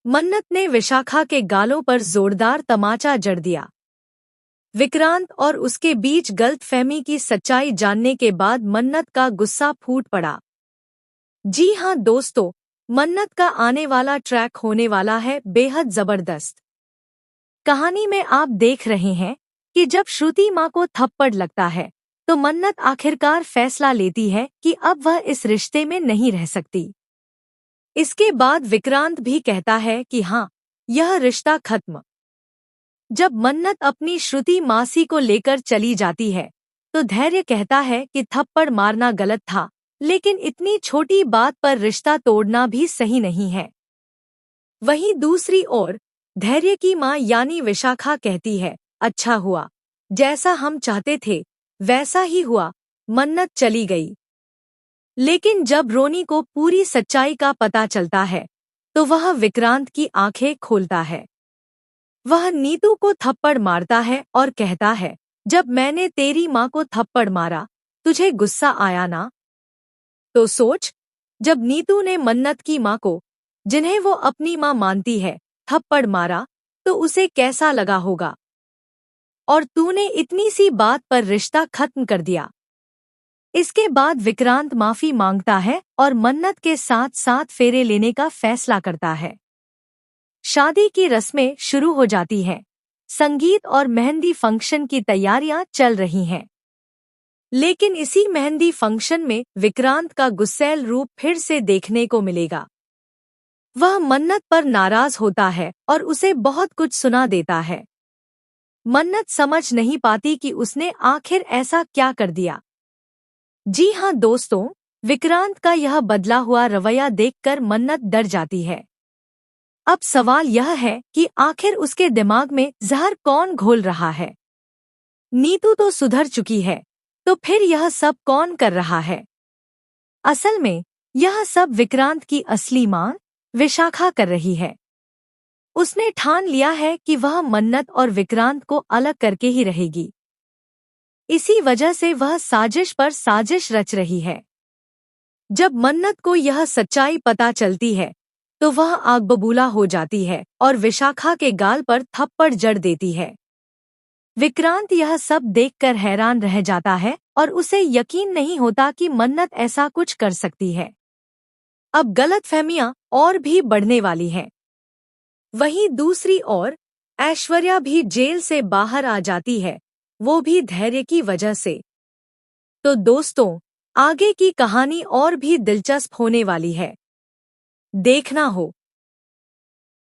मन्नत ने विशाखा के गालों पर जोरदार तमाचा जड़ दिया। विक्रांत और उसके बीच गलतफहमी की सच्चाई जानने के बाद मन्नत का गुस्सा फूट पड़ा। जी हां दोस्तों, मन्नत का आने वाला ट्रैक होने वाला है बेहद जबरदस्त। कहानी में आप देख रहे हैं कि जब श्रुति माँ को थप्पड़ लगता है तो मन्नत आखिरकार फैसला लेती है कि अब वह इस रिश्ते में नहीं रह सकती। इसके बाद विक्रांत भी कहता है कि हाँ, यह रिश्ता खत्म। जब मन्नत अपनी श्रुति मासी को लेकर चली जाती है तो धैर्य कहता है कि थप्पड़ मारना गलत था, लेकिन इतनी छोटी बात पर रिश्ता तोड़ना भी सही नहीं है। वहीं दूसरी ओर धैर्य की मां यानी विशाखा कहती है, अच्छा हुआ, जैसा हम चाहते थे वैसा ही हुआ। मन्नत चली गई, लेकिन जब रोनी को पूरी सच्चाई का पता चलता है तो वह विक्रांत की आंखें खोलता है। वह नीतू को थप्पड़ मारता है और कहता है, जब मैंने तेरी माँ को थप्पड़ मारा तुझे गुस्सा आया ना? तो सोच, जब नीतू ने मन्नत की माँ को, जिन्हें वो अपनी माँ मानती है, थप्पड़ मारा तो उसे कैसा लगा होगा? और तूने इतनी सी बात पर रिश्ता खत्म कर दिया। इसके बाद विक्रांत माफी मांगता है और मन्नत के साथ साथ फेरे लेने का फैसला करता है। शादी की रस्में शुरू हो जाती हैं। संगीत और मेहंदी फंक्शन की तैयारियां चल रही हैं। लेकिन इसी मेहंदी फंक्शन में विक्रांत का गुस्सैल रूप फिर से देखने को मिलेगा। वह मन्नत पर नाराज होता है और उसे बहुत कुछ सुना देता है। मन्नत समझ नहीं पाती कि उसने आखिर ऐसा क्या कर दिया। जी हां दोस्तों, विक्रांत का यह बदला हुआ रवैया देखकर मन्नत डर जाती है। अब सवाल यह है कि आखिर उसके दिमाग में जहर कौन घोल रहा है? नीतू तो सुधर चुकी है, तो फिर यह सब कौन कर रहा है? असल में यह सब विक्रांत की असली मां विशाखा कर रही है। उसने ठान लिया है कि वह मन्नत और विक्रांत को अलग करके ही रहेगी। इसी वजह से वह साजिश पर साजिश रच रही है। जब मन्नत को यह सच्चाई पता चलती है तो वह आग बबूला हो जाती है और विशाखा के गाल पर थप्पड़ जड़ देती है। विक्रांत यह सब देखकर हैरान रह जाता है और उसे यकीन नहीं होता कि मन्नत ऐसा कुछ कर सकती है। अब गलतफहमियां और भी बढ़ने वाली हैं। वहीं दूसरी ओर ऐश्वर्या भी जेल से बाहर आ जाती है, वो भी धैर्य की वजह से। तो दोस्तों, आगे की कहानी और भी दिलचस्प होने वाली है। देखना हो।